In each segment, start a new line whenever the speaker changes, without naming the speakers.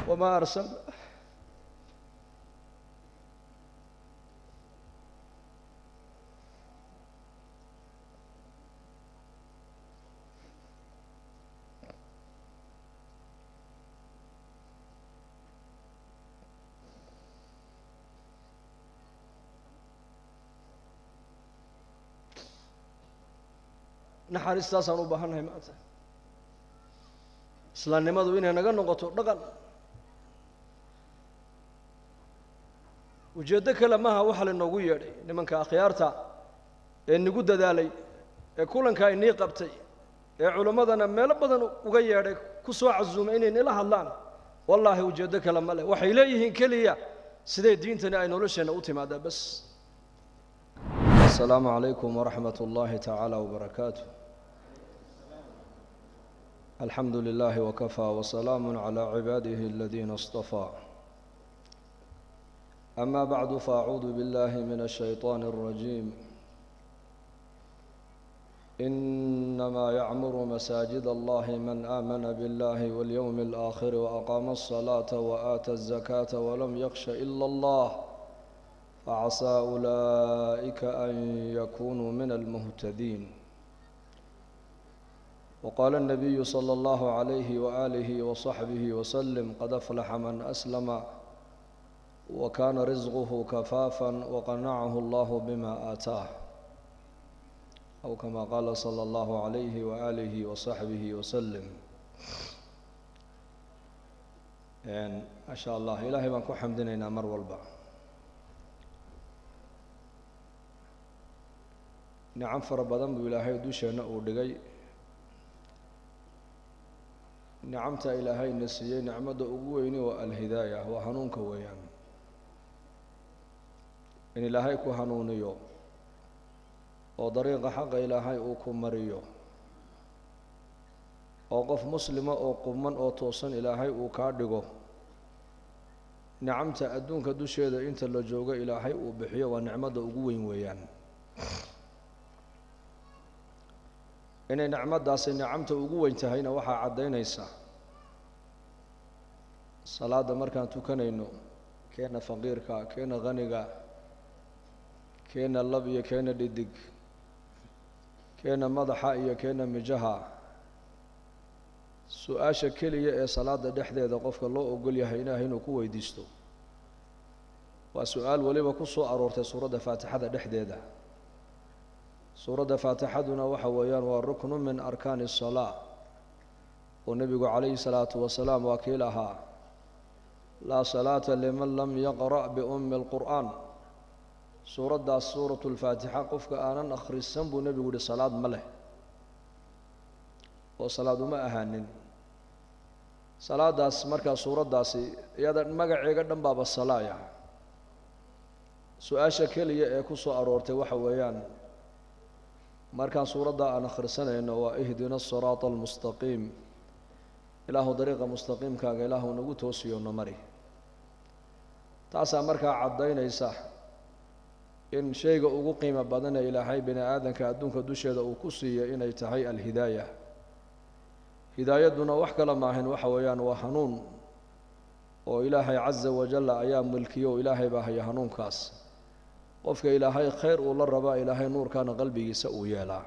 وما أرسلنا naxariistaasaan u baahannahay maanta islaamnimadu inay naga noqoto dhaqan ujeeddo kale maaha waxa lainoogu yeedhay nimanka akhyaarta ee nagu dadaalay ee kulanka inii qabtay ee culimmadana meelo badan uga yeedhay ku soo casuumay inay nila hadlaan wallaahi ujeeddo kale ma leh waxay leeyihiin keliya siday diintani ay nolosheenna u timaadaa bas السلام عليكم ورحمة الله تعالى وبركاته الحمد لله وكفى وسلام على عباده الذين اصطفى أما بعد فأعوذ بالله من الشيطان الرجيم إنما يعمر مساجد الله من آمن بالله واليوم الآخر وأقام الصلاة وآتى الزكاة ولم يخش إلا الله فعسى أولئك أن يكونوا من المهتدين وقال النبي صلى الله عليه وآله وصحبه وسلم قد أفلح من أسلم وكان رزقه كفافا وقنعه الله بما آتاه أو كما قال صلى الله عليه وآله وصحبه وسلم يعني ما شاء الله إلهي بانكو حمدنا مر والبع نعم فربضان بإلهي دوشنا أودغي نعمت إلهي نسيي نعمد أقويني والهداية وهنونك ويان إن إلهي كو هنونيو وطريق حق إلهي أوكو مريو وقف مسلمة أو قمان أو توصن إلهي أوكاردغو نعمت أدونك دوشيدا إنت اللي جوغا إلهي أوبحيو ونعمد أقوين ويان inay nicmadaasi nicamta ugu weyn tahayna waxaa caddaynaysa salaada markaan tukanayno keena faqiirka keena qaniga keena lab iyo keena dhidig keena madaxa iyo keena mijaha su-aasha keliya ee salaada dhexdeeda qofka loo ogol yahay ilaahay inuu ku weydiisto waa su-aal waliba ku soo aroortay suuradda faatixada dhexdeeda suuradda faatixaduna waxa weeyaan waa ruknu min arkaani الsalaa oo nebigu calayhi salaatu wasalaam waa kii lahaa laa salaata liman lam yaqra' biummi اlqur'aan suuraddaas suuratu lfaatixa qofka aanan akhrisan buu nebigu yihi salaad ma leh oo salaad uma ahaanin salaadaas markaa suuraddaasi iyada magaceega dhan baaba salaaya su-aasha keliya ee ku soo aroortay waxa weeyaan markaan suuradda aan akhrisanayno waa ihdina asiraata almustaqiim ilaahu dariiqa mustaqiimkaaga ilaahu nagu toosiyo na mari taasaa markaa caddaynaysa in shayga ugu qiimo badan ee ilaahay bini aadanka adduunka dusheeda uu ku siiyey inay tahay alhidaaya hidaayaduna wax kale maahayn waxa weeyaan waa hanuun oo ilaahay caza wajalla ayaa mulkiyo oo ilaahay baa haya hanuunkaas qofka ilaahay khayr uu la rabaa ilaahay nuurkaana qalbigiisa uu yeelaa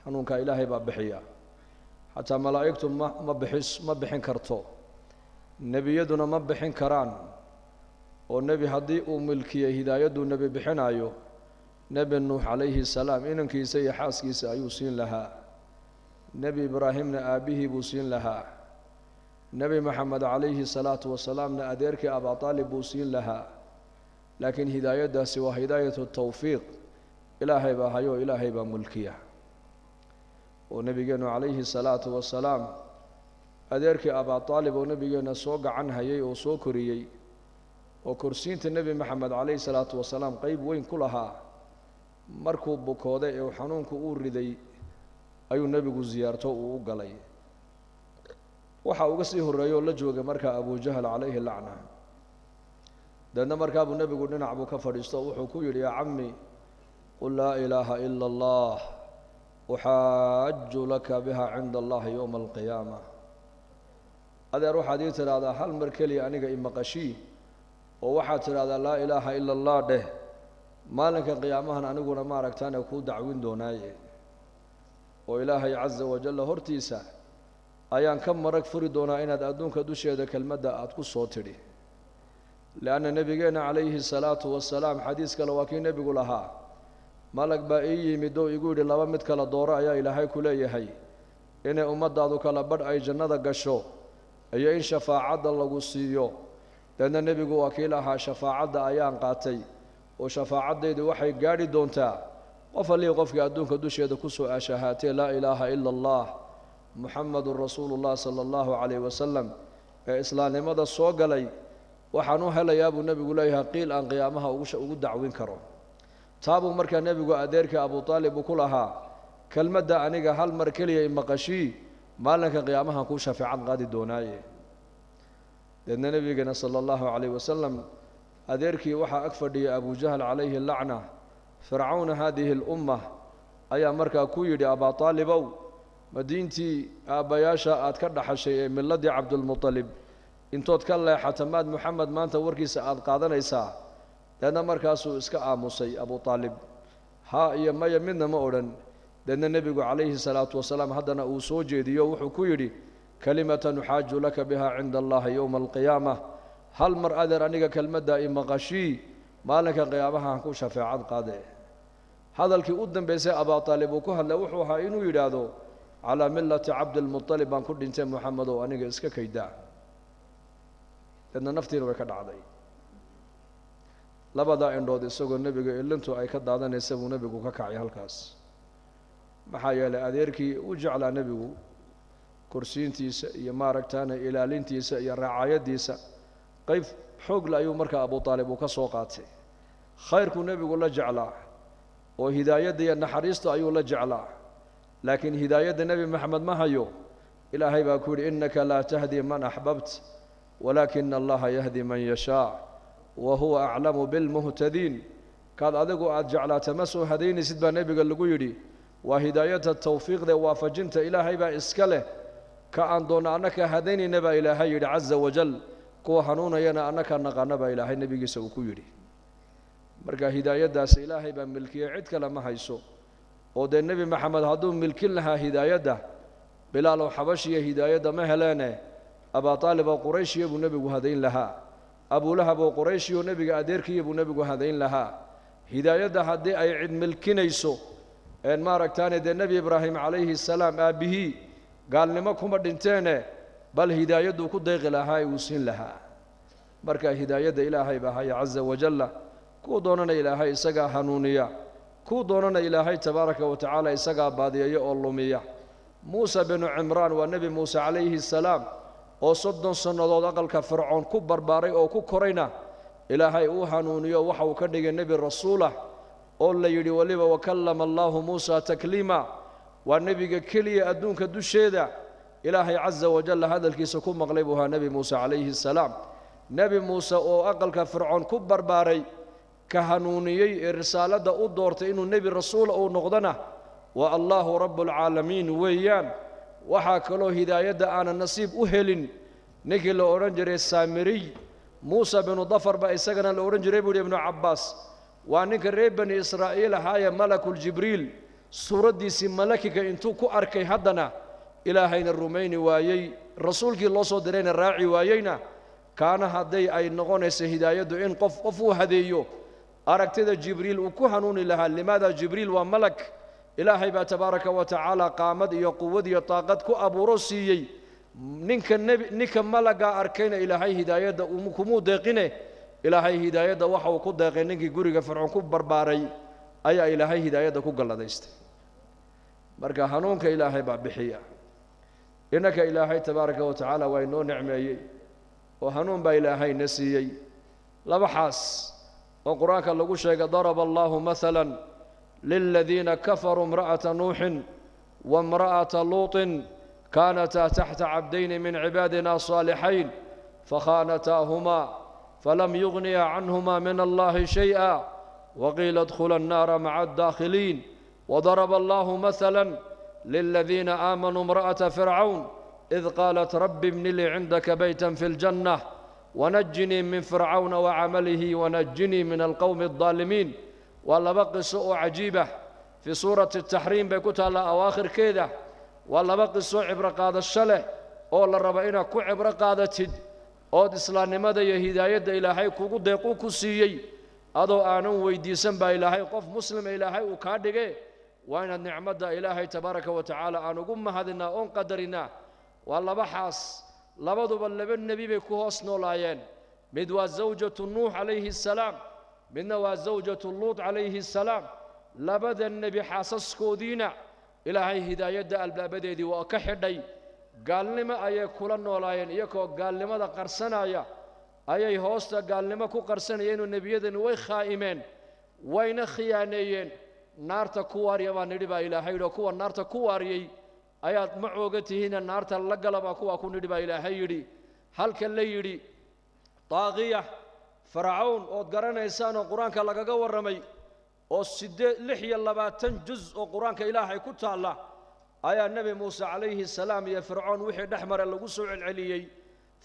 hanuunka ilaahay baa bixiya xataa malaa'igtu ma bixin karto nebiyaduna ma bixin karaan oo nebi haddii uu milkiyey hidaayaduu nebi bixinayo nebi nuux calayhi salaam inankiisa iyo xaaskiisa ayuu siin lahaa nebi ibraahimna aabbihii buu siin lahaa nebi maxamed calayhi salaatu wasalaamna adeerkii abaa aalib buu siin lahaa laakiin hidaayaddaasi waa hidaayatu tawfiiq ilaahay baa hayo ilaahay baa mulkiya oo nebigeennu calayhi salaatu wasalaam adeerkii abaa aalib oo nebigeenna soo gacan hayay oo soo koriyey oo korsiinta nebi maxamed calayhi salaatu wasalaam qeyb weyn ku lahaa markuu bukooday ee xanuunku uu riday ayuu nebigu ziyaarto uu u galay waxa uga sii horreeyey oo la joogay markaa abujahal calayhi lacna deedna markaa buu nebigu dhinac buu ka fadhiisto wuxuu ku yidhi yaa cammi qul laa ilaaha ila allah uxaaju laka biha cinda allahi yowma alqiyaama adeer waxaad ii tidhaahdaa hal mar keliya aniga imaqashii oo waxaad tidhaahdaa laa ilaaha ila allah dheh maalinka qiyaamahan aniguna maaragtaane kuu dacwin doonaaye oo ilaahay caza wajalla hortiisa ayaan ka marag furi doonaa inaad adduunka dusheeda kelmadda aad ku soo tidhi lianna nebigeenna calayhi salaatu wasalaam xadiis kale waa kii nebigu lahaa malag baa ii yimid oo igu yidhi laba mid kala dooro ayaa ilaahay ku leeyahay inay ummaddaadu kala badh ay jannada gasho iyo in shafaacadda lagu siiyo deedna nebigu waa kii lahaa shafaacadda ayaan qaatay oo shafaacaddeedu waxay gaadhi doontaa qof allihii qofkii adduunka dusheeda ku soo ashahaatee laa ilaaha ila allah muxamadun rasuulullah sala allahu calayh wasalam ee islaamnimada soo galay waxaan u helayaa buu nebigu leeyahay qiil aan qiyaamaha ugu dacwin karo taabuu markaa nebigu adeerka abu taalib uu ku lahaa kelmadda aniga hal mar keliya imaqashii maalinka qiyaamahan kuu shafeecad qaadi doonaaye deedna nebigeena sala allahu calayh wasalam adeerkii waxaa ag fadhiyay abujahal calayhi lacna fircawna haadihi alumma ayaa markaa ku yidhi abaa taalibow ma diintii aabbayaasha aad ka dhaxashay ee miladii cabdulmutalib intood ka leexata maad moxamed maanta warkiisa aad qaadanaysaa deedna markaasuu iska aamusay abu taalib haa iyo maya midna ma odhan deedna nebigu calayhi salaatu wasalaam haddana uu soo jeediyo wuxuu ku yidhi kalimatan uxaaju laka biha cinda allahi yowma alqiyaamah hal mar adeer aniga kelmaddaa imaqashii maalinka qiyaamaha han ku shafeecad qaade hadalkii u dambaysay abaa taalib uu ku hadlay wuxuu ahaa inuu yidhaahdo calaa millati cabdilmutalib baan ku dhintay moxamed oo aniga iska kaydaa deedna naftiina way ka dhacday labadaa indhood isagoo nebiga ilintu ay ka daadanaysa buu nebigu ka kacay halkaas maxaa yeelay adeerkii u jeclaa nebigu kursiintiisa iyo maaragtaane ilaalintiisa iyo racaayadiisa qayb xoogle ayuu markaa abu taalib uu ka soo qaatay khayrkuu nebigu la jeclaa oo hidaayadda iyo naxariista ayuu la jeclaa laakiin hidaayadda nebi maxamed ma hayo ilaahay baa ku yidhi innaka laa tahdi man axbabt walaakina allaha yahdi man yashaa wa huwa aclamu bilmuhtadiin kaad adigu aad jeclaata ma soo hadaynaysid baa nebiga lagu yidhi waa hidaayadda tawfiiqda waafajinta ilaahay baa iska leh ka aan doonna annaka hadaynayna baa ilaahay yidhi caza wajal kuwa hanuunayana annaka naqaana baa ilaahay nebigiisa uu ku yidhi marka hidaayaddaas ilaahay baa milkiyey cid kale ma hayso oo dee nebi maxamed hadduu milkin lahaa hidaayadda bilaalow xabashiya hidaayadda ma heleene abaa taalib oo qurayshiya buu nebigu hadayn lahaa abulahab oo qurayshiyo nebiga adeerkiya buu nebigu hadayn lahaa hidaayadda haddii ay cid milkinayso een maaragtaane dee nebi ibraahim calayhi salaam aabbihii gaalnimo kuma dhinteene bal hidaayadduu ku deeqi lahaa uu siin lahaa marka hidaayadda ilaahay baa haya caza wajalla kuu doonana ilaahay isagaa hanuuniya kuu doonana ilaahay tabaaraka wa tacaala isagaa baadiyeeya oo lumiya muuse binu cimraan waa nebi muuse calayhi salaam oo 30 sannadood aqalka fircoon ku barbaaray oo ku korayna ilaahay uu hanuuniyo waxa uu ka dhigay nebi rasuulah oo la yidhi waliba wakallama allaahu muusa takliima waa nebiga keliya adduunka dusheeda ilaahay caza wajalla hadalkiisa ku maqlay buu ahaa nebi muuse calayhi salaam nebi muuse oo aqalka fircoon ku barbaaray ka hanuuniyey ee risaaladda u doortay inuu nebi rasuula uu noqdona waa allaahu rabbulcaalamiin weeyaan waxaa kaloo hidaayadda aanan nasiib u helin ninkii la odhan jiray saamiriy muuse binu dafar baa isagana la odhan jiray buu yidhi ibnu cabbaas waa ninka reer bani israa'iil ahaayee malakuljibriil suuraddiisii malakiga intuu ku arkay haddana ilaahayna rumayni waayey rasuulkii loo soo dirayna raaci waayeyna kaana hadday ay noqonayso hidaayaddu in qof uu hadeeyo aragtida jibriil uu ku hanuuni lahaa limaada jibriil waa malak ilaahay baa tabaaraka wa tacaala qaamad iyo quwad iyo taaqad ku abuuro siiyey ninka malagaa arkayna ilaahay hidaayadda kumuu deeqine ilaahay hidaayadda waxa uu ku deeqay ninkii guriga fircoon ku barbaaray ayaa ilaahay hidaayadda ku galladaystay marka hanuunka ilaahay baa bixiya innaka ilaahay tabaaraka wa tacaala waa inoo nicmeeyey oo hanuun baa ilaahayna siiyey laba xaas oo qur-aanka lagu sheegay daraba allaahu maalan liladiina kafaruu imra'ata nuuxin waimra'ata luutin kaanataa taxta cabdayni min cibaadina saalixayn fakhaanataahumaa falam yugniya canhumaa min allahi shay'a waqiila idkhula annaara maca addaakhiliin wadaraba allaahu maalan liladiina aamanuu imra'ata fircawn إذ قالت رب ابن لي عندك بيتا في الجنة ونجني من فرعون وعمله ونجني من القوم الظالمين. والله بقي سوء عجيبة في سورة التحريم بكتها لأواخر كده. والله بقي سوء عبر قاد الشله أول الربعين كو عبر قادتد أود إسلام ماذا يهداية إلهي كو ديقو كسيي أدو آنو ويديسن با إلهي قف مسلم إلهي وكادقه وإن النعمة إلهي تبارك وتعالى آنو قم هذنا أون قدرنا. والله بحاس لبدو باللبن النبي بكوهس نولايين مدوا زوجة نوح عليه السلام مدوا زوجة اللوط عليه السلام لبدا النبي حاسس كودينا إلهي هداية البلابدي وكحدي قال لما أي كل نولايين يكو قال لما ذا قرسنايا أي هوستا قال لما كو قرسنايين النبي ذن ويخائمين وين خيانيين نار تكواريا ونربا إلهي لكو النار تكواريا ayaad ma oogatihiina naarta la galaba kuwa ku nidhi baa ilaahay yidhi halkan la yidhi taaqiya fircawn ood garanaysaan oo qur-aanka lagaga warramay oo 26 juz oo qur-aanka ilaahay ku taalla ayaa nebi muuse calayhi salaam iyo fircawn wixii dhex mara lagu soo celceliyey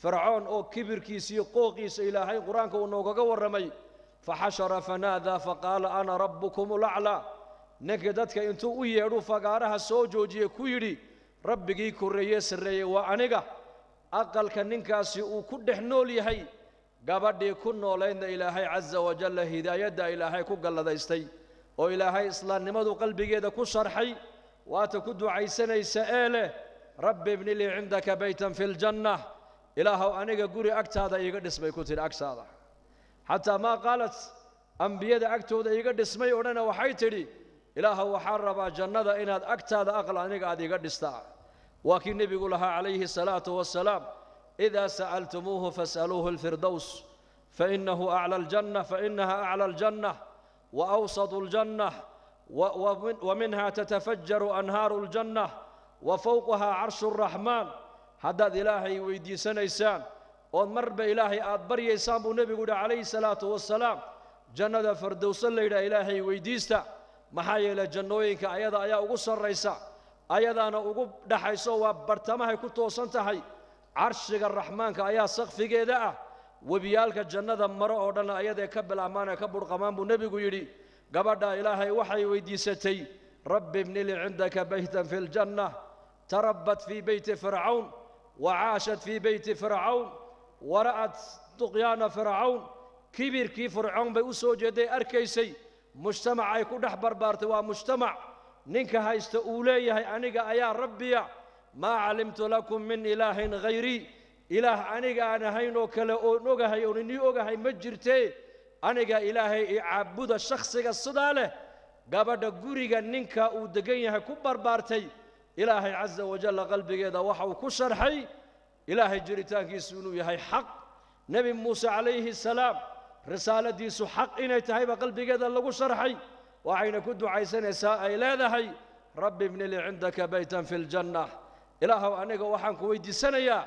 fircawn oo kibirkiisa iyo qooqiisa ilaahay qur-aanka uu noogaga warramay faxashara fanaadaa faqaala ana rabbukum laclaa ninka dadka intuu u yeedhu fagaaraha soo joojiyey ku yidhi rabbigii korreeye sarreeyey waa aniga aqalka ninkaasi uu ku dhex nool yahay gabadhii ku noolaydna ilaahay caza wajalla hidaayadda ilaahay ku galladaystay oo ilaahay islaamnimadu qalbigeeda ku sharxay waata ku ducaysanaysa ee leh rabbi ibni lii cindaka baytan fi ljanna ilaahow aniga guri agtaada iiga dhismay ku tidhi agtaada xataa maa qaalat ambiyada agtooda iiga dhismay odhana waxay tidhi إلهه وحرب جنة إن أكتاد أقل أنك أديك دستا وكي النبي لها عليه الصلاة والسلام إذا سألتموه فاسألوه الفردوس فإنه أعلى الجنة فإنها أعلى الجنة وأوسط الجنة ومنها تتفجر أنهار الجنة وفوقها عرش الرحمن حدد إلهي ويدي سنيسان ومر بإلهي أدبر يسام النبي عليه الصلاة والسلام جنة فردوس الليلة إلهي ويديستا maxaa yeelay jannooyinka ayada ayaa ugu sarraysa ayadaana ugu dhaxayso waa bartamahay ku toosan tahay carshiga raxmaanka ayaa saqfigeeda ah webiyaalka jannada maro oo dhan ayada ka bilaamaana ka burqamaan buu nebigu yidhi gabadha ilaahay waxay weydiisatay rabbi ibni li cindaka baytan fi ljanna tarabbat fi beyti fircawn wacaashat fi beyti fircawn wara'at duqyaana fircawn kibirkii fircawn bay u soo jeeday arkaysay مجتمع يكون دحبر بارت ومجتمع نينك هايست أوليه أنيقا أيا ربيا ما علمت لكم من إله غيري إله أنيقا أنا هينو كلا نوغا هيوني أوغا هي مجرتي أنيقا إلهي عبود الشخص الصدالة قابد قوريقا نينكا ودقينها كبر بارتي إلهي عز وجل قلبي إذا وحو كسر حي إلهي جريتان كيسونو يهي حق نبي موسى عليه السلام رسالة ديسو حق إنay tahay ba qalbigeeda lagu sharxay waxayna ku ducaysanaysaa ay leedahay rabbi ibni li cindaka baytan fi ljanna ilaahow aniga waxaan ku weydiisanayaa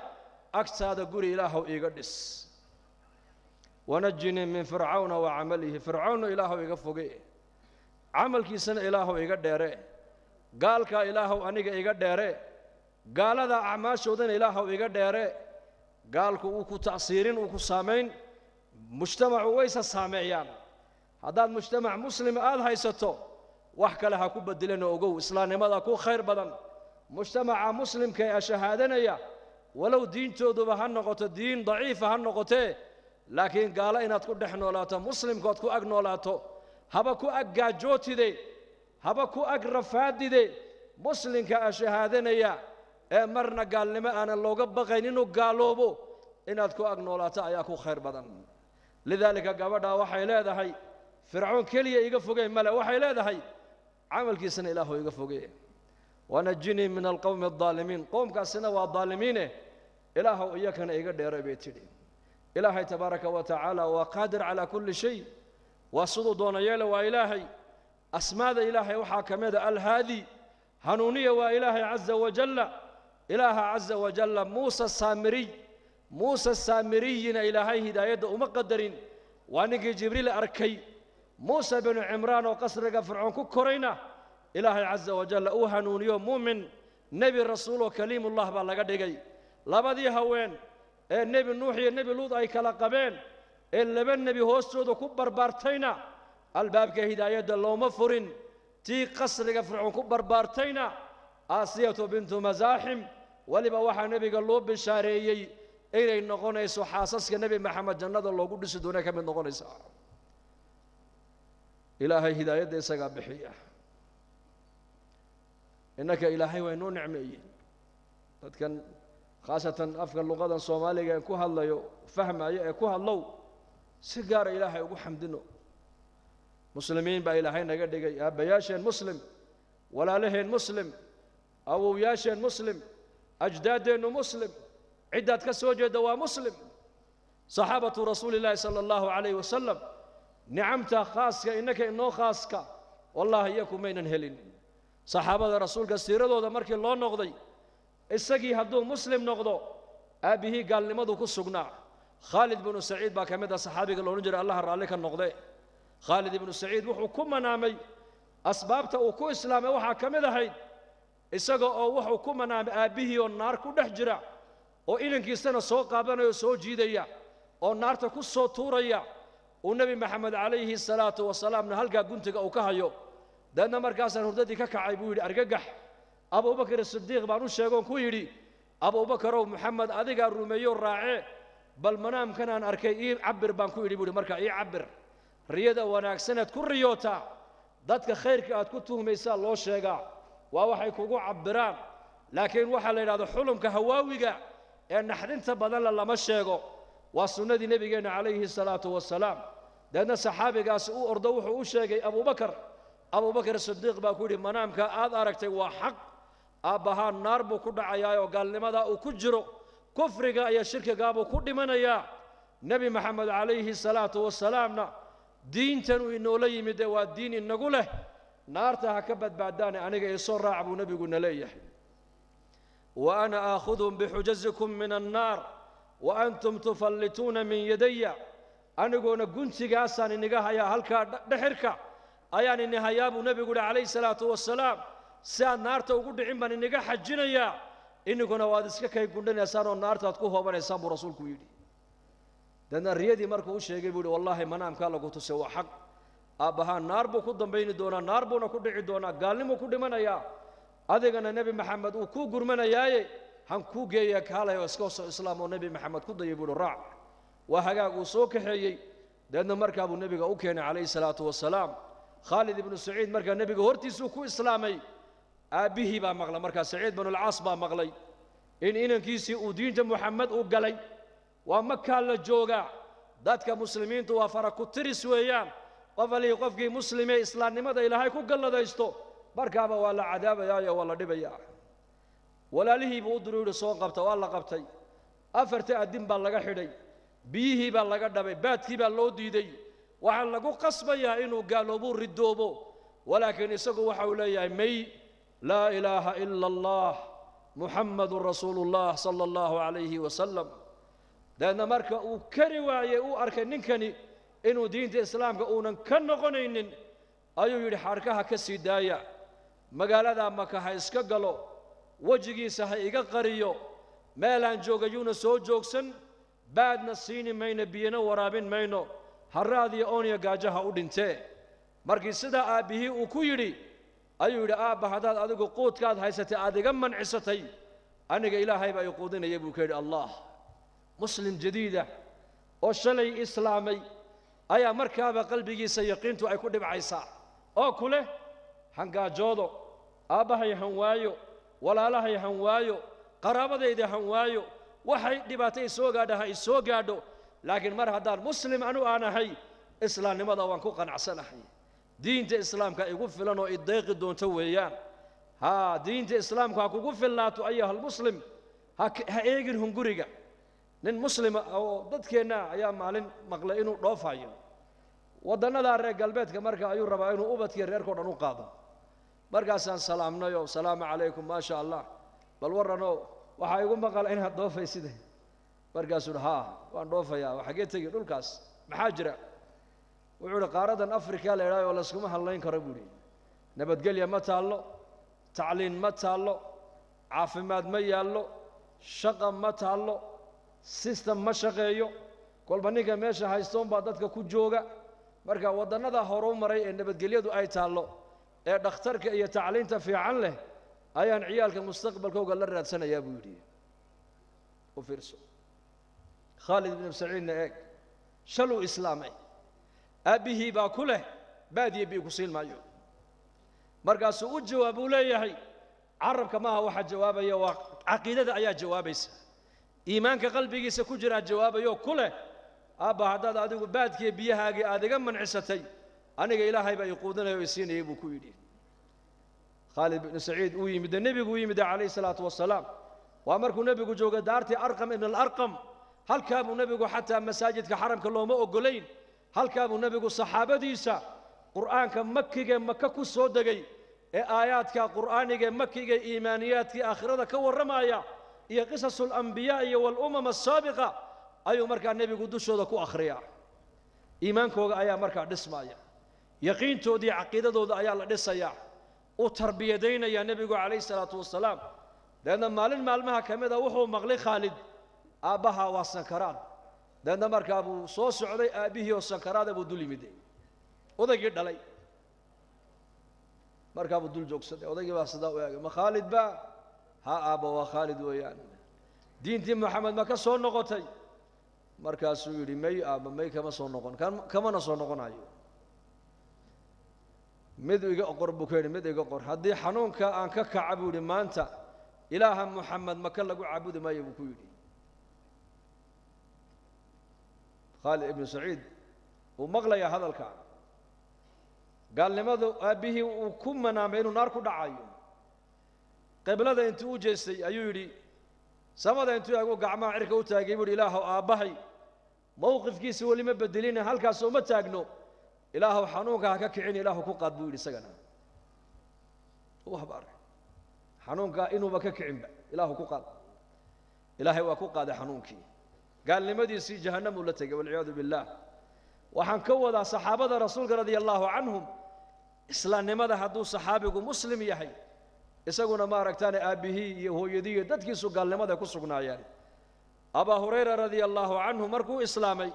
agtaada guri ilaahow iiga dhis wanajini min fircawna wa camalihi fircawna ilaahow iga foge camalkiisana ilaahow iga dheere gaalka ilaahow aniga iga dheere gaalada acmaashoodana ilaahow iga dheere gaalku uu ku ta'siirin uu ku saamayn مجتمع ويس سامعيان هذا المجتمع مسلم آل هيستو وحكى لها كوب الدلنا وجو إسلام ماذا كو خير بدن مجتمع مسلم كي أشهادنا يا ولو دين تودو بهالنقطة الدين ضعيفة هالنقطة لكن قال إن تكون نحن ولا مسلم قد كو أجن ولا تو هبا كو أجا جوتي دي هبا كو أجرفاد دي مسلم كأشهادنا يا مرنا قال لما أنا لو قبغين إنه قالوا بو إن تكون أجن ولا تا يا كو خير بدن لذلك قبضها وحي لا هي فرعون كليه يقفوقين ملا وحي لا هي عمل كيسن إلهه يقفوقين ونجني من القوم الظالمين قوم كاسنا والظالمين إلهه إياك أنا يقدر بيتي إلهي تبارك وتعالى وقادر على كل شيء وصدو دون يالا وإلهي أسماء إلهي وحاكم الهادي هنونية وإلهي عز وجل إله عز وجل موسى السامري إلهي هداية ومقدرين وانك جبريل أركي موسى بن عمران وقصر فرعون كورينا إلهي عز وجل أوهنوني مؤمن nebi rasuuloo kaliimullah baa laga dhigay labadii haween ee nebi nuux iyo nebi luud ay kala qabeen ee laba nebi hoostooda ku barbaartayna albaabka hidaayadda looma furin tii qasriga fircoon ku barbaartayna aasiyatu bintu masaaxim waliba waxaa nebiga loo bishaareeyey inay noqonayso xaasaska nebi maxamed jannada loogu dhisi doona ka mid noqonaysa ilaahay hidaayadda isagaa bixiya innaka ilaahay waa inoo nicmeeyey dadkan khaasatan afka luqadan soomaaliga ee ku hadlayo fahmaya ee ku hadlow si gaara ilaahay ugu xamdino muslimiin baa ilaahay naga dhigay aabbayaasheen muslim walaalaheen muslim awowyaasheen muslim ajdaaddeennu muslim ciddaad ka soo jeedda waa muslim saxaabatu rasuulillaahi sala allahu calayhi wasalam nicamta khaaska innaka inoo khaaska wallaahi iyaku maynan helin saxaabada rasuulka siiradooda markii loo noqday isagii hadduu muslim noqdo aabbihii gaalnimadu ku sugnaa khaalid ibnu saciid baa ka mid ah saxaabiga loodhan jiray allaha raalli ka noqde khaalid ibnu saciid wuxuu ku manaamay asbaabta uu ku islaamay waxaa ka mid ahayd isaga oo wuxuu ku manaamay aabbihii oo naar ku dhex jira oo inankiisana soo qaabanaya oo soo jiidaya oo naarta ku soo tuuraya uu nebi maxamed calayhi salaatu wasalaamna halkaa guntiga uu ka hayo deedna markaasaan hurdadii ka kacay buu yidhi argagax abubakar sidiiq baan u sheegoon ku yidhi abubakarow maxamed adigaa rumeeyo raacee bal manaamkanaan arkay ii cabir baan ku yidhi buu yidhi markaa ii cabir riyada wanaagsanaad ku riyootaa dadka khayrka aad ku tuhmaysaa loo sheegaa waa waxay kugu cabbiraan laakiin waxaa la yidhahdo xulumka hawaawiga ee naxdinta badanla lama sheego waa sunnadii nebigeenna calayhi salaatu wasalaam deedna saxaabigaasi u ordo wuxuu u sheegay abubakar sidiiq baa ku yidhi manaamka aad aragtay waa xaq aabbahaa naar buu ku dhacayaa oo gaalnimadaa uu ku jiro kufriga iyo shirkigaabuu ku dhimanayaa nebi maxamed calayhi salaatu wasalaamna diintan uu inoola yimid ee waa diin inagu leh naarta ha ka badbaadaane aniga isoo raac buu nebiguna leeyahay wa ana aakhuduhum bixujazikum min annaar wa antum tufallituuna min yadaya anigoona guntigaasaan iniga hayaa halkaa dhexirka ayaan ini hayaa buu nebigu yidhi calayhi salaatu wasalaam si aad naarta ugu dhicin baan iniga xajinayaa iniguna waad iska kay gundhanaysaan oo naartaad ku hoobanaysaan buu rasuulku yidhi deedna riyadii markuu u sheegay buu yidhi wallaahi manaamkaa lagu tusay waa xaq aabbahaa naar buu ku dambayni doonaa naar buuna ku dhici doonaa gaalnimuu ku dhimanayaa adigana nebi maxamed uu kuu gurmanayaaye han kuu geeya kaalay oo iska soo islaam oo nebi maxamed ku dayay buu yidhi raac waa hagaag uu soo kaxeeyey deedna markaa buu nebiga u keenay calayhi salaatu wasalaam khaalid ibnu saciid markaa nebiga hortiisuu ku islaamay aabbihii baa maqlay markaa saciid binulcaas baa maqlay in inankiisii uu diinta muxamed u galay waa makaa la joogaa dadka muslimiintu waa fara ku tiris weeyaan qof alihii qofkii muslimee islaamnimada ilaahay ku galladaysto markaaba waa la cadaabayaayo waa la dhibayaa walaalihii buu u diru yidhi soo qabta waa la qabtay afarta addin baa laga xidhay biyihii baa laga dhabay baadkii baa loo diiday waxaa lagu qasbayaa inuu gaaloobuu ridoobo walaakiin isagu waxa uu leeyahay may laa ilaaha ila allah muxammadun rasuulu llah sala allahu calayhi wasalam deedna marka uu kari waayey uu arkay ninkani inuu diinta islaamka uunan ka noqonaynin ayuu yidhi xarkaha ka sii daaya magaaladaa maka ha iska galo wejigiisa ha iga qariyo meelaan joogayuuna soo joogsan baadna siini mayno biyana waraabin mayno harraadiyo ooniya gaajaha u dhintee markii sidaa aabbihii uu ku yidhi ayuu yidhi aabba haddaad adigu quudkaad haysatay aad iga mancisatay aniga ilaahay baa i quudinaya buu ka yidhi allah muslim jadiida oo shalay islaamay ayaa markaaba qalbigiisa yaqiintu ay ku dhibcaysaa oo ku leh hangaajoodo aabbahay han waayo walaalahay han waayo qaraabadayda han waayo waxay dhibaato i soo gaadha ha i soo gaadho laakiin mar haddaan muslim anu aanahay islaamnimada waan ku qanacsanahay diinta islaamka igu filan oo ideeqi doonto weeyaan haa diinta islaamka ha kugu filnaato ayuhalmuslim ha eegin hunguriga nin muslima oo dadkeenna ayaa maalin maqlay inuu dhoofayo waddannadaa reer galbeedka marka ayuu rabaa inuu ubadkii reerkao dhan u qaado markaasaan salaamnayo salaamu calaykum maa sha allah bal warranoo waxaa igu maqala inaad dhoofayside markaasuu uhi haa waan dhoofayaa xaggee tegi dhulkaas maxaa jira wuxuu uhi qaaradan afrika la idhaayo oo layskuma hadlayn karo buu idhi nabadgelya ma taallo tacliin ma taallo caafimaad ma yaallo shaqa ma taallo system ma shaqeeyo kolba ninka meesha haystoon baa dadka ku jooga marka wadannada horu maray ee nabadgelyadu ay taallo ee dhakhtarka iyo tacliinta fiican leh ayaan ciyaalka mustaqbalkooga la raadsanayaa buu yidhi u fiirso khaalid ibn saciidna eeg shaluu islaamay aabbihii baa ku leh baadiye bii ku siin maayo markaasuu u jawaabuu leeyahay carabka maaha waxa jawaabaya waa caqiidada ayaa jawaabaysa iimaanka qalbigiisa ku jiraa jawaabayo ku leh aabba haddaad adigu baadkiiyo biyahaagii aad iga mancisatay aniga ilaahay baa ii quudanaya oo i siinayay buu ku yidhi khaalid ibnu saciid uu yimid nebigu u yimid calayhi salaatu wasalaam waa markuu nebigu joogay daartii arqam ibn alarqam halkaa buu nebigu xataa masaajidka xaramka looma oggolayn halkaa buu nebigu saxaabadiisa qur'aanka makiga maka ku soo degay ee aayaadka qur'aaniga makiga iimaaniyaadkii aakhirada ka warramaya iyo qisasul anbiyaa iyo walumam asaabiqa ayuu markaa nebigu dushooda ku akhriyaa iimaankooga ayaa markaa dhismaya yaqiintoodii caqiidadooda ayaa la dhisayaa u tarbiyadaynaya nebigu calayhi salaatu wasalaam deedna maalin maalmaha ka mid a wuxuu maqlay khaalid aabbaha waa sankaraad deedna markaa buu soo socday aabbihii oo sankaraada buu dul yimiday odaygii dhalay markaa buu dul joogsaday odaygii baa sidaa u eegay ma khaalid baa ha aabba waa khaalid weeyaan diintii maxamed ma ka soo noqotay markaasuu yidhi may aabba may kama soo noqon kamana soo noqonayo mid iga qor buu ka yidhi mid iga qor haddii xanuunka aan ka kaca buu yidhi maanta ilaaha muxamed maka lagu caabudi maayo buu ku yidhi khaalid ibnu saciid wuu maqlayaa hadalka gaalnimadu aabbihii uu ku manaamay inuu naar ku dhacayo qiblada intuu u jeestay ayuu yidhi samada intuu eegu gacmaha cirka u taagay buu yidhi ilaahow aabbahay mowqifkiisa weli ma bedelina halkaasoo ma taagno ilaahow xanuunka ha ka kicin ilaahu ku qaad buu yidhi isagana u habaaray xanuunka inuuba ka kicinba ilaahu ku qaad ilaahay waa ku qaaday xanuunkii gaalnimadiisii jahannamuu la tegay walciyaadu billaah waxaan ka wadaa saxaabada rasuulka radia allaahu canhum islaamnimada hadduu saxaabigu muslim yahay isaguna ma aragtaane aabbihii iyo hooyadii iyo dadkiisu gaalnimada ku sugnaayeen abaa hurayra radia allaahu canhu markuu islaamay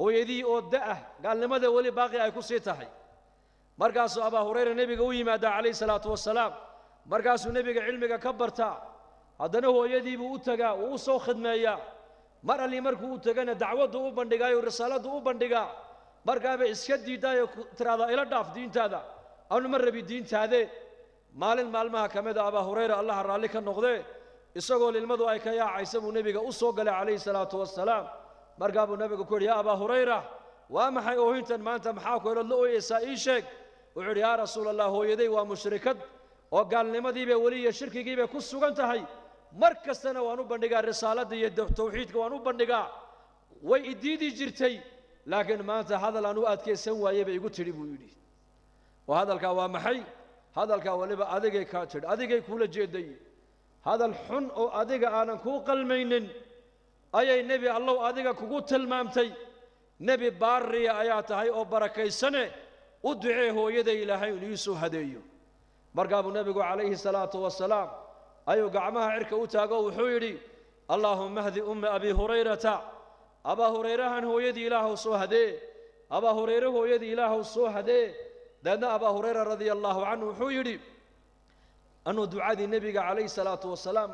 hooyadii oo da'ah gaalnimada weli baaqi ay ku sii tahay markaasuu abaa hurayra nebiga u yimaadaa calayhi salaatu wasalaam markaasuu nebiga cilmiga ka bartaa haddana hooyadii buu u tagaa wuu u soo khidmeeyaa mar alli markuu u tegana dacwaddu u bandhigaayo risaaladdu u bandhigaa markaaba iska diiddaayo tiraahdaa ila dhaaf diintaada anu ma rabi diintaadee maalin maalmaha ka mid a abaa hurayra allaha raalli ka noqdee isagoo lilmadu ay ka yaacaysa buu nebiga u soo galay calayhi salaatu wasalaam markaa buu nebigu ku yidhi yaa abaa hurayra waa maxay oohintan maanta maxaa ku helood la ooyeysaa ii sheeg wuxuu yidhi yaa rasuula allah hooyaday waa mushrikad oo gaalnimadiibay weli iyo shirkigiibay ku sugan tahay mar kastana waan u bandhigaa risaaladda iyo tawxiidka waan u bandhigaa way idiidi jirtay laakiin maanta hadal aan u adkaysan waayey bay igu tidhi buu yidhi oo hadalkaa waa maxay hadalkaa waliba adigay kaa tidhi adigay kuula jeeday hadal xun oo adiga aanan kuu qalmaynin ayay nebi allow adiga kugu tilmaamtay nebi baariya ayaa tahay oo barakaysane u ducee hooyaday ilaahay inuu ii soo hadeeyo markaa buu nebigu calayhi salaatu wasalaam ayuu gacmaha cirka u taago wuxuu yidhi allaahumma hdi umma abi hurayrata abaa hurayrahan hooyadii ilaahow soo hadee abaa hurayre hooyadii ilaahow soo hadee deedna abaa hurayra radia allaahu canhu wuxuu yidhi anuu ducadii nebiga calayhi salaatu wasalaam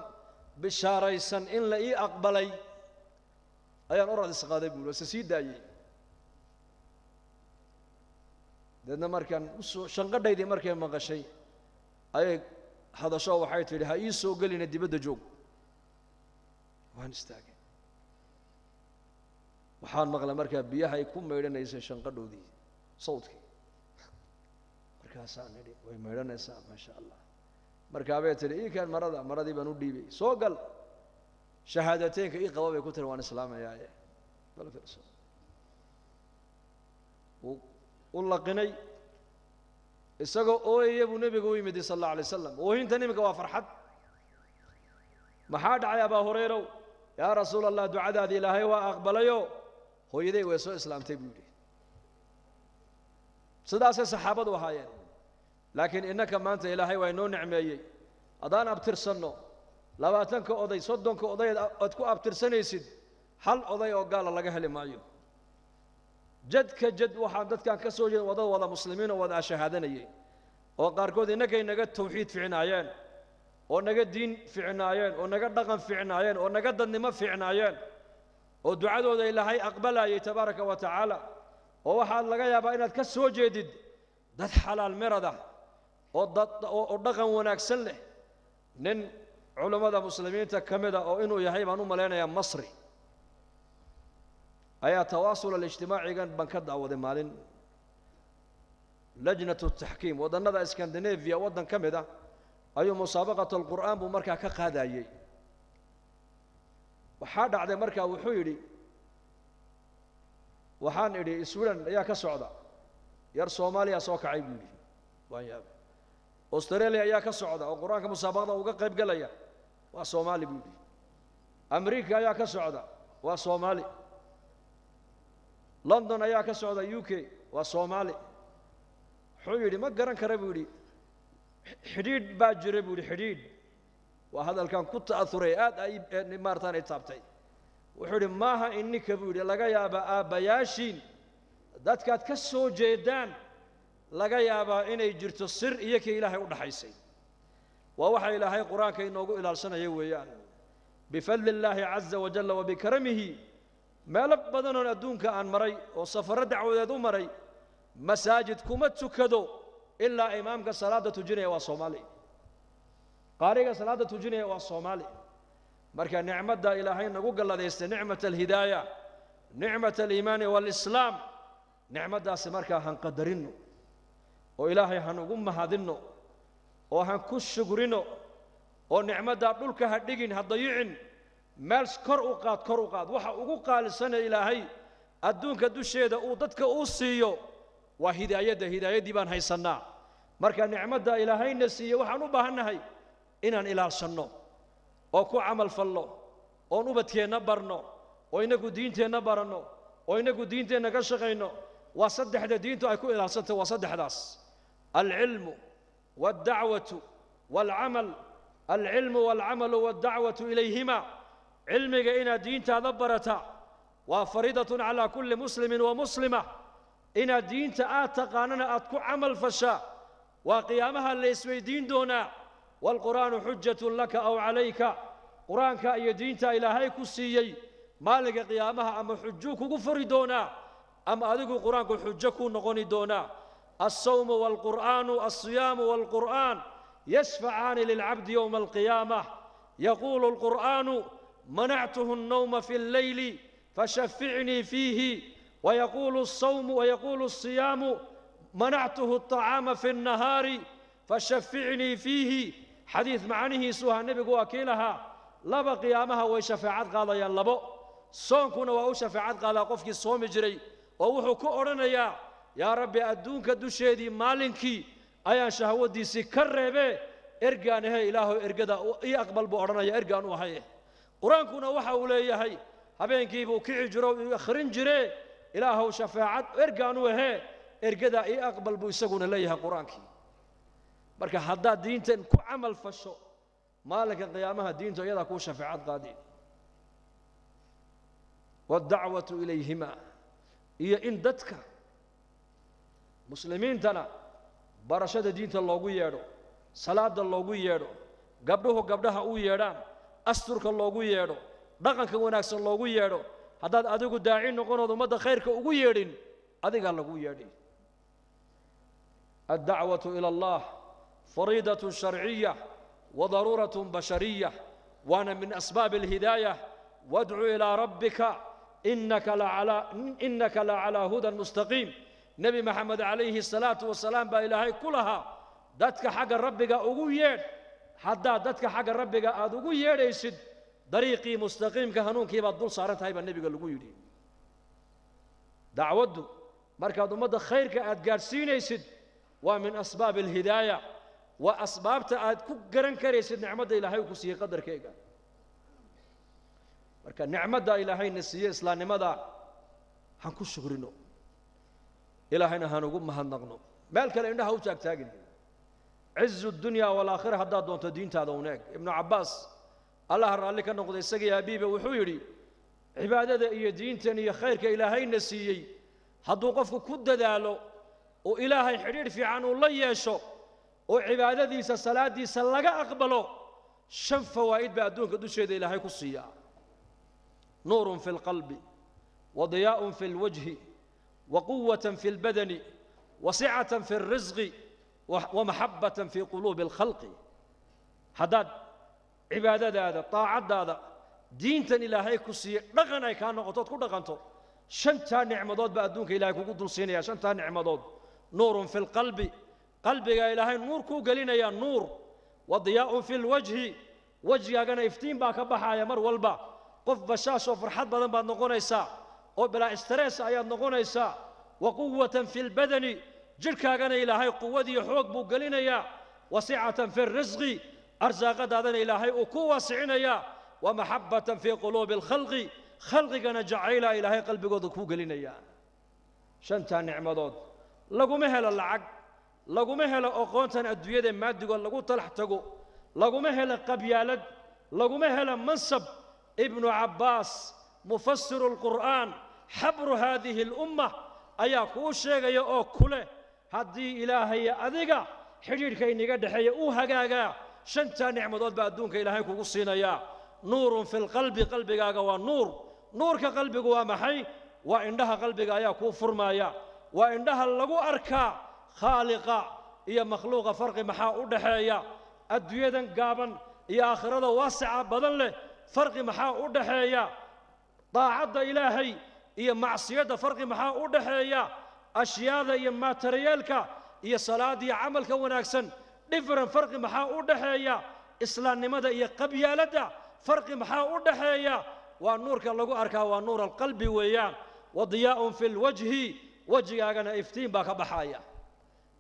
bishaaraysan in la ii aqbalay ayaan orad isqaaday buu se sii daayey deedna markaan usoo shanqadhaydii markay maqashay ayay hadasho waxay tidhi ha ii soo gelina dibadda joog waan istaagay waxaan maqlay markaa biyaha ay ku maydhanaysay shanqadhoodii sawdkii markaasaan nidhi way maydhanaysaa maasha allah markaabay tidhi ii keen maradii baan u dhiibay soo gal shahaadateynka ii qaba bay ku tiri waan islaamayaaye bal fiirso u laqinay isagoo ooyaya buu nebigu u yimid sal alla alay wasalam oohintan iminka waa farxad maxaa dhacay abaa hurayrow yaa rasuula allah ducadaadii ilaahay waa aqbalayo hooyaday way soo islaamtay buu yidhi sidaasay saxaabadu ahaayeen laakiin innaka maanta ilaahay waa inoo nicmeeyey haddaan abtirsanno labaatanka oday soddonka oday aad ku abtirsanaysid hal oday oo gaala laga heli maayo jadka jad waxaan dadkan ka soo jeeda wada muslimiin oo wada shahaadanayay oo qaarkood inagay naga tawxiid ficnaayeen oo naga diin ficnaayeen oo naga dhaqan ficnaayeen oo naga dadnimo ficnaayeen oo ducadooda ilaahay aqbalayay tabaaraka wa tacaala oo waxaad laga yaabaa inaad ka soo jeedid dad xalaal mirada oo dhaqan wanaagsan leh nin culimada muslimiinta kamida oo inuu yahay baan u maleynayaa masri ayaa tawaasul al-ijtimaacigan ban ka daawaday maalin lajnatu tahkiim wadannada Scandinavia wadan kamida ayuu musaabaqatu al-Qur'aan buu markaa ka qaadayay waxaa dhacday markaa wuxuu yidhi waxaan idhi Sweden ayaa ka socda yar Soomaaliya soo kacay buu yidhi waan yaabay Australia ayaa ka socda oo quraanka musaabaqada uga qayb galaya waa Soomaali buu yidhi America ayaa ka socda waa Soomaali London ayaa ka socda UK waa Soomaali wuxuu yidhi ma garan kara buu yidhi xidhiidh baa jira buu yidhi xidhiidh waa hadalkan ku ta'athuray aad ay maartaan ay taabtay wuxuu yidhi maaha innika buu yidhi laga yaabaa aabbayaashiin dadkaad ka soo jeedaan laga yaabaa inay jirto sir iyo ka ilaahay u dhaxaysay waa waxa ilaahay quraanka inoogu ilaalsanaya weeyaan bifadli illaahi caza wajalla wa bikaramihi meelo badan oo adduunka aan maray oo safaro dacwadeed u maray masaajid kuma tukado ilaa imaamka salaada tujinaya waa Soomaali qaariga salaada tujinaya waa Soomaali marka nicmada ilaahay nagu galadeystay nicmata al-hidaayah nicmata al-iimaan wal-islaam nicmadaas marka han qadarino oo ilaahay han ugu mahadino oo han ku shukrino oo nicmada dhulka ha dhigin ha dayicin meel kor u qaad waxa ugu qaalisan ilaahay adduunka dusheeda uu dadka u siiyo waa hidaayadii baan haysanaa marka nicmada ilaahayna siiyo waxaan u baahanahay inaan ilaalsano oo ku amal fallo oo ubadkeena barno oo inagu diinteena barano oo inagu diinteena ka shaqeyno waa saddexda diintu ay ku ilaalsanto waa saddexdaas al-ilmu wad-da'watu wal-amal al-ilmu wal-amal wad-da'watu ilayhima علمك إن دين تدبرت وفريضة على كل مسلم ومسلمة إن دين تقاننا أتكو عمل فشاء وقيامها اللي يسوي دين دونا والقرآن حجة لك أو عليك قرآنك أي دين إلهيك السيي مالك قيامها أما حجوك كفر دونا أما أدقو قرآنك حجك نغني دونا الصوم والقرآن الصيام والقرآن يشفعان للعبد يوم القيامة يقول القرآن منعته النوم في الليل فشفعني فيه ويقول الصيام منعته الطعام في النهار فشفعني فيه حديث معنيه سوها النبي وكيلها لبا قيامها وشفاعات قال يا لبو صومكنا وشفاعات قال قفك الصوم جري ووحو كورنا يا ربي أدونك دوشيدي مالنكي أيا شهودي سكربه إرجانه إله إرجدا يقبل بورنا يا إرجان وهاي قرآنكنا وحا وليهي habeenkii buu kici jiro akhrin jiray ilaahu shafaacad ergaan u ahe ergada ay aqbal buu isaguna leeyahay quraankii marka hadda diintan ku amal fasho maalinka qiyaamaha diintu iyada ku shafaacad qaadi wad-da'watu ilayhima iyo in dadka muslimiintana barashada diinta loogu yeedho salaada loogu yeedho gabdhaha u yeedhaan asturka loogu yeedho dhaqanka wanaagsan loogu yeedho haddaad adigu daaci noqonood ummadda khayrka ugu yeedhin adigaa lagu yeedhi ad-da'watu ila allah fariidatun sharciyyah wa daruuratun bashariyah waana min asbaab al-hidaayah wad'u ila rabbika innaka la ala hudan mustaqiim nabi maxamed alayhi salaatu wasalaam baa ilaahay ku lahaa dadka xagga rabbiga ugu yeedh haddaad dadka xagga rabbiga aad ugu yeedhaysid dariiqii mustaqiimka hanuunkii baad dul saaran tahay baa nebiga lagu yidhi dacwaddu markaad ummadda khayrka aad gaadhsiinaysid waa min asbaab alhidaaya waa asbaabta aad ku garan karaysid nicmadda ilaahay ku siiyey qadarkayga marka nicmadda ilaahayna siiyey islaamnimada han ku shukrino ilaahayna han ugu mahadnaqno meel kale indhaha u taagtaagin cizu dunya wal aakhira haddaad doonto diintaada uneeg ibnu cabbaas الله رالي كان نقضي سقي أبيبه وحويري عبادة إيه دينتني خيرك إلهي نسيي هدو قفك كد دالو وإلهي حرير في عنه الله يشو وعبادة دي الصلاة دي سلقا أقبلو شن فوائد بأدونك دو شيء إلهي كصيا نور في القلب وضياء في الوجه وقوة في البدن وسعة في الرزق ومحبة في قلوب الخلق حداد عبادة هذا طاعة هذا دينتن إلهي كصيا رغنا كان نقطات كل رغنتو شنتا نعمضات بأدونك إلهي كقدر سينيا شنتا نعمضات نور في القلب قلبك إلهي نور كو قلنا يا نور وضياء في الوجه وجهي أنا إفتين باك بحا يا مر والبا قف بشاش وفرحات بدن بعد نقونيسا وبلا استرس أيام نقونيسا وقوة في البدن جلك أنا إلهي قوتي حوق بو قلنا يا وسعة في الرزق أرزاق هذا إلهي وقوة سعنا يا ومحبة في قلوب الخلق خلقك أنا جعيلا إلهي قلبك وذكو قلنا يا شنتا نعمضات لقو مهل العق لقو مهل أقوانتان أدوية مادقو لقو تلحتقو لقو مهل قبيالد لقو مهل منصب ابن عباس مفسر القرآن حبر هذه الأمة أيا كوشيغ يا أو كله هدي إلهي أذيقا حجير كيني قد حي أوهقاقا شنتا نعمضات بأدونك إلهي كوصينا يا نور في القلب قلبك ونور نور كقلبك ومحي وعندها قلبك يا كفر ما يا وعندها لغو أركا خالقة يا مخلوق فرق محا ودحيا أدويدا قابا يا آخرة واسعة بدل له فرق محا ودحيا طاعة إلهي يا معصية فرق محا ودحيا أشياء يا ماتريالك يا صلاة يا عملك وناكسن دفرن فرق محا ودحيا إسلام نمدا يا قبيالة فرق محا ودحيا ونورك لغو أركا ونور القلب ويان وضياء في الوجه وجهنا إفتين باك بحايا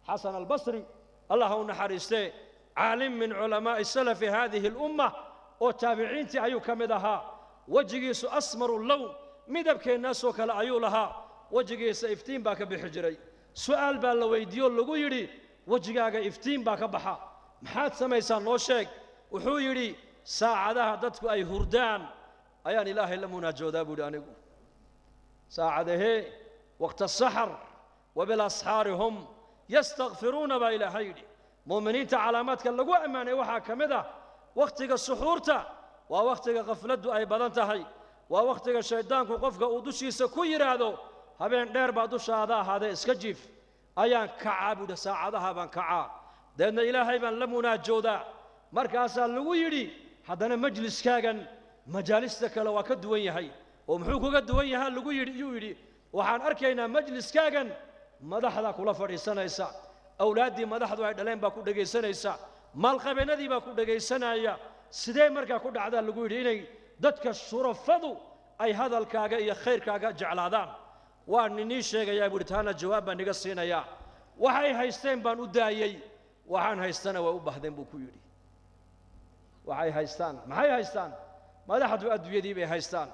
حسن البصري الله نحرسته عالم من علماء السلف هذه الأمة وتابعين أيو كمدها وجهيس أسمر اللون مدبك الناس وكلا أيولها وجهيس إفتين باك بحجري سؤال بالويديو لغو يري وجهاك إفتين باك بحا محاد سميسان نوشيك وحو يري ساعدها دتك أي هردان أيان إله إلا مناجودا بودانيكو ساعده وقت السحر وبالأسحار هم يستغفرون بإلى هيدي مؤمنين علامات كاللقوا أماني وحا كمدا وقتك السحورتا ووقتك غفلت أي بدنتهي ووقتك الشيطان قفك ودوشي سكوير هذا هبين دير بعدوش هذا اسكجيف أيان كعاب ودا ساعدها بان كعاب دين إلهي بان لمنا جودا مركاسا لويري حدنا مجلس كاغن مجالسك لو كدوين هي ومحوكو كدوين ها لويري waxaan arkaynaa majliskaagan madaxda kula fadhiisanaysa awlaadii madaxdu ay dhaleen baa ku dhageysanaysa maalqabeennadii baa ku dhageysanaya sidee markaa ku dhacdaa lagu yidhi inay dadka shurafadu ay hadalkaaga iyo khayrkaaga jeclaadaan waan ninii sheegayaa buuri taana jawaab baan niga siinayaa waxay haysteen baan u daayey waxaan haystana way u baahdeen buu ku yidhi waxay haystaan maxay haystaan madaxdu adduunyadii bay haystaan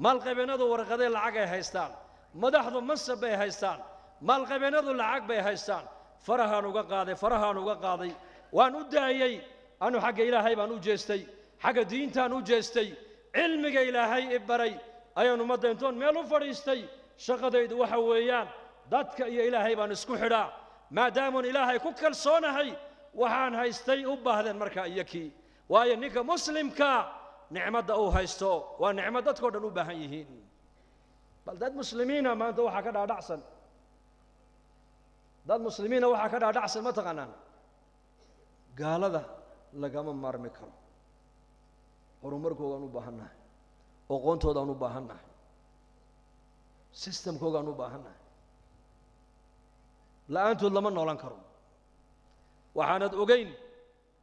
maalqabeennadu warqadee lacag ay haystaan madaxdu mansab bay haystaan maalqabeennadu lacag bay haystaan farahaan uga qaaday waan u daayey anu xagga ilaahay baan u jeestay xagga diintaan u jeestay cilmiga ilaahay i baray ayaan ummadda intoon meel u fadhiistay shaqadaydu waxa weeyaan dadka iyo ilaahay baan isku xidhaa maadaamaan ilaahay ku kalsoonahay waxaan haystay u baahdeen markaa iyakii waayo ninka muslimka nicmadda uu haysto waa nicmad dadkoo dhan u baahan yihiin bal dad muslimiina maanta waxaa ka dhaadhacsan ma taqaanaan gaalada lagama maarmi karo horumarkoogaan u baahannahay aqoontoodaan u baahannahay systemkoogaan u baahannahay la'aantood lama noolan karo waxaanad ogeyn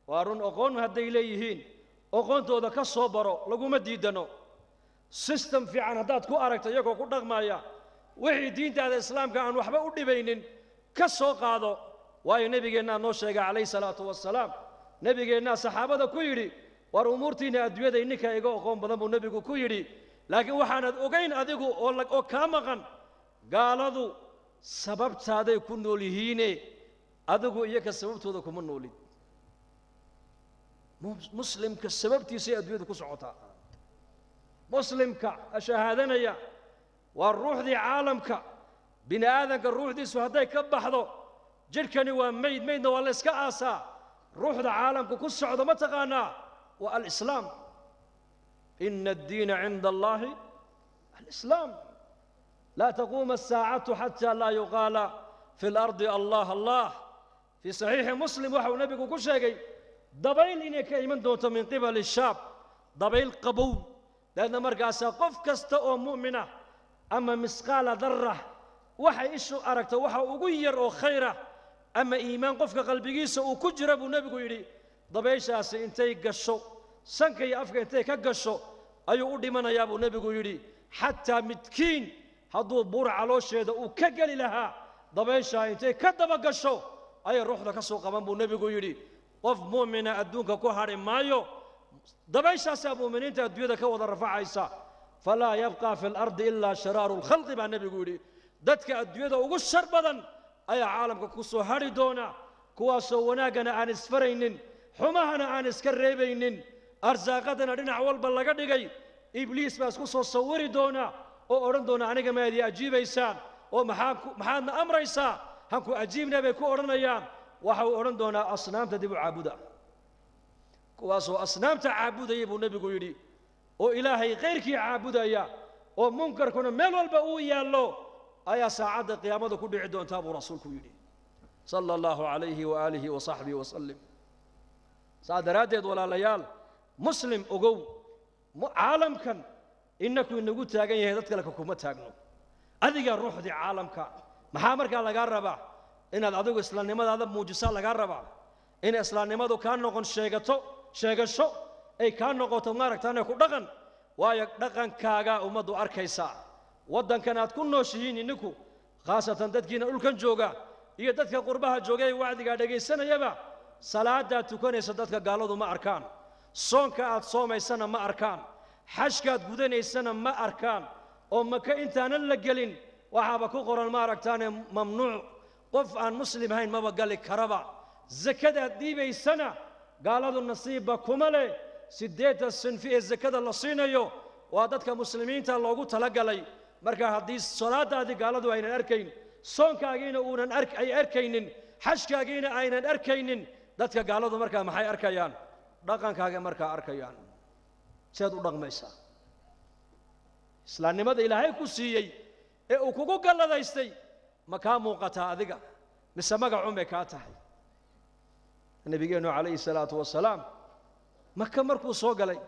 waa run aqoon hadday leeyihiin aqoontooda ka soo baro laguma diidano system fiican haddaad ku aragto iyagoo ku dhaqmaya wixii diintaada islaamka aan waxba u dhibaynin ka soo qaado waayo nebigeennaa noo sheegay calayhi salaatu wassalaam nebigeennaa saxaabada ku yidhi war umuurtiinna adduunyada ninka iga aqoon badan buu nebigu ku yidhi laakiin waxaanad ogayn adigu oo kaa maqan gaaladu sababtaaday ku nool yihiine adigu iyaga sababtooda kuma noolid مسلم كسببتي سي أدوية كسعوتا مسلم كشهادنا والروح دي عالمك بني آدم الروح دي سهداي كبحضو جركني وميد ميدنا ولا اسكا آسا روح دي عالمك كسعودا ما تغانا والإسلام إن الدين عند الله الإسلام لا تقوم الساعة حتى لا يقال في الأرض الله الله في صحيح مسلم وحو نبي كل شيء ضبيل إنك من دوت من قبل الشاب ضبيل قبول لأن مرقاسا قف كستأو مؤمنة أما مسقال ذرة وحي إشو أركت وحي أغير أو خيرة أما إيمان قفك قلبيس وكجرب نبي يري ضبيل شاسي انتي قشو سنكي أفك انتي كقشو أيو أودي من يابو نبي يري حتى متكين هدو بور على شيء وكجل لها ضبيل شا انتي كدب قشو أي روح لك سوق من بو نبي يري قف مؤمنة أدونك كوهر مايو ضبيش أسابو من أنت أدوية كوض الرفع عيسى فلا يبقى في الأرض إلا شرار الخلق مع النبي يقولي دتك أدوية وقشر بدن أي عالم كوسو هاري دونا كواسو وناقنا عن اسفرين حماهنا عن اسكريبين أرزاقتنا لنا عوال بلغة إبليس بس كوسو صوري دونا أو أرندونا عنك ما يدي أجيب إيسان أو محانا أمر إيسان هنكو أجيبنا بيكو أرنا أيام وحو أرندونا أصنام تدبو عابدا كواسو أصنام تعابدا يبو نبي يري أو إلهي غيرك عابدا يا أو منكر كنا ملو البقوية الله أيا ساعة قيامة كل عدون تابو رسولك يري صلى الله عليه وآله وصحبه وسلم سعد رادد ولا ليال مسلم أقو عالم كان إنكو إنكو تاقين يهدتك لك كوما تاقنو أذيك الروح دي عالم كان محامرك على قربة إن العدو إسلام نمد هذا موجسة لقربة إن إسلام نمد كان نقول sheegasho ay ka noqoto maaragtaan ku dhaqan waayo dhaqankaaga ummadu arkaysa wadankan aad ku nooshihiin ininku khaasatan dadkiina dhulkan jooga iyo dadka qurbaha jooga ee wacdiga dhageysanayaba salaada tukanaysa dadka gaaladu ma arkaan soonka aad soomaysana ma arkaan xajka aad gudanaysana ma arkaan oo maka intaanan la gelin waxaaba ku qoran maaragtaan mamnuuc qof aan muslim ahayn maba gali karaba zakada diibaysana قالوا النصيب كمله سديت السنفي الزكاة اللصينيو وادتك مسلمين تلاقوا تلاقلي مركا حديث صلاة هذه قالوا أين أركين صون كاجينا أون أي أركينن حج كاجينا أين أركينن دتك قالوا مركا محي أركيان رقم كاجي مركا أركيان سيدو رقم إيسا إسلام ماذا إلهي كسيي وكوكو قال هذا يستي مكان موقتها ذيك نسمع عمكاتها النبي عليه الصلاة والسلام مكة مركو سوق لي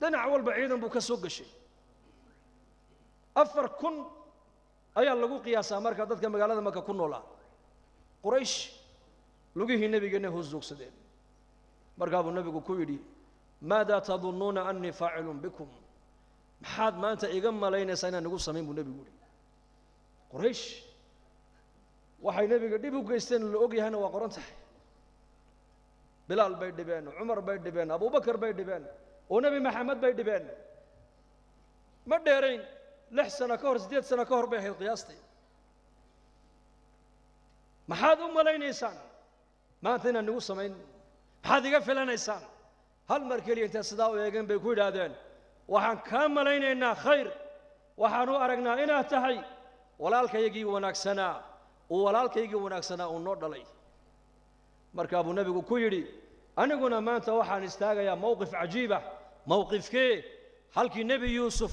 دنا عول بعيدا بوك سوق الشيء أفر كن أي اللقو قياسا مركا دتك مقالة مكة كن ولا قريش لقيه النبي جنه الزوج سدين مركا أبو النبي كويدي ماذا تظنون أني فاعل بكم حاد ما أنت إجمع لين سنة نقول سمين النبي يقولي قريش وحي النبي قد يبوك يستن اللقي هنا وقرنته بلال بيد بين عمر بيد بين أبو بكر بيد بين ونبي محمد بيد بين ما ديرين لحسن كهر زديت سنة كهر به قياستي ما حد لين إنسان ما أنتنا نقول سمين حد يقفل إنسان هل مركلي أنت صداو يجن بيكون هذين وحن كاملين إننا خير وحنو أرجنا إننا تهي ولالك يجي ونكسنا ولالك يجي ونكسنا ونور عليه مركب النبي كويري أنا قلنا ما أنت واحد استاجا موقف عجيبة موقف كي حلقي النبي يوسف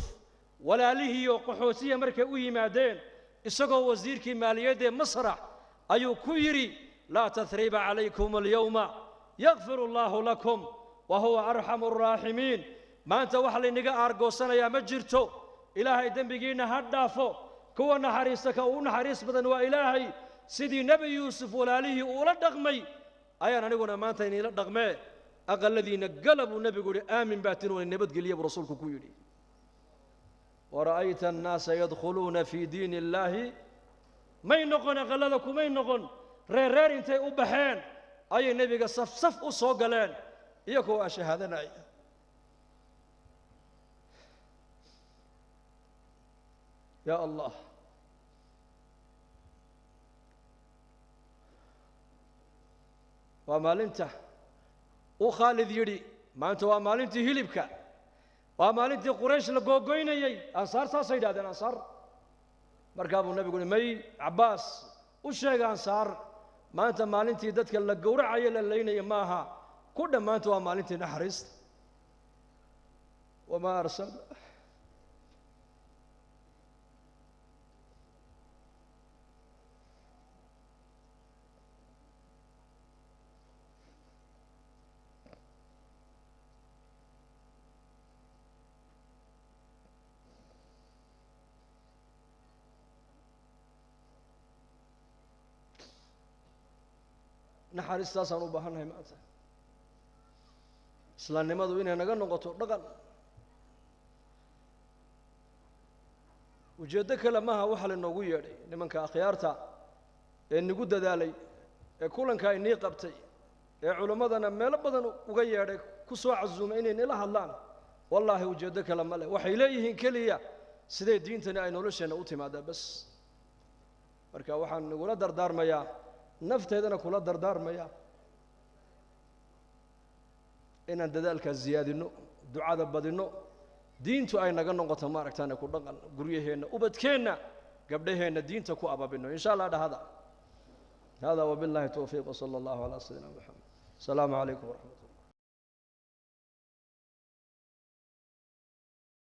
ولا له وقحوسية مركب وي معدين السقوا وزير كي مالية مصر أيو كويري لا تثريب عليكم اليوم يغفر الله لكم وهو أرحم الراحمين ما أنت واحد نجا أرجوسنا يا مجرتو إلهي دنبجينا هدافو كونا حريصك ونا حريص بدن وإلهي سيدي نبي يوسف ولا له ولا دغمي أيانا نقول ما أنت إني لا دغمي أقل الذين قلبوا النبي يقول آمن باتن والنبي قال لي برسولك كويري ورأيت الناس يدخلون في دين الله ما ينقون أقلدكم ما ينقون رير انت أبحين أي النبي قال صف أصوغلين يكو أشهدنا يا الله ومالنته وخالد يري ما أنت ومالنتي هلبك ومالنتي قريش لقوقيني أنصار ساسيد هذا الأنصار مركب النبي يقول مي عباس وش أنصار ما أنت مالنتي دتك لقورع عيل الليني ماها كل ما أنت ومالنتي نحرست وما أرسل naxariistaasaan u baahannahay maanta islaamnimadu inay naga noqoto dhaqan ujeeddo kale maaha waxa lainoogu yeedhay nimanka akhyaarta ee nagu dadaalay ee kulanka inii qabtay ee culimmadana meelo badan uga yeedhay ku soo casuumay inay nila hadlaan wallaahi ujeeddo kale ma leh waxay leeyihiin keliya sidee diintani ay nolosheenna u timaadaa bas marka waxaan nagula dardaarmayaa nafteedana kula dardaarmaya inaan dadaalka ziyaadino ducada badino diintu ay naga noqoto ma aragtaan ku dhaqan guryaheena ubadkeena gabdhaheena diinta ku ababino insha Allah dhahada hada wa billahi tawfiq wa sallallahu ala sayyidina muhammad assalamu alaykum wa rahmatullahi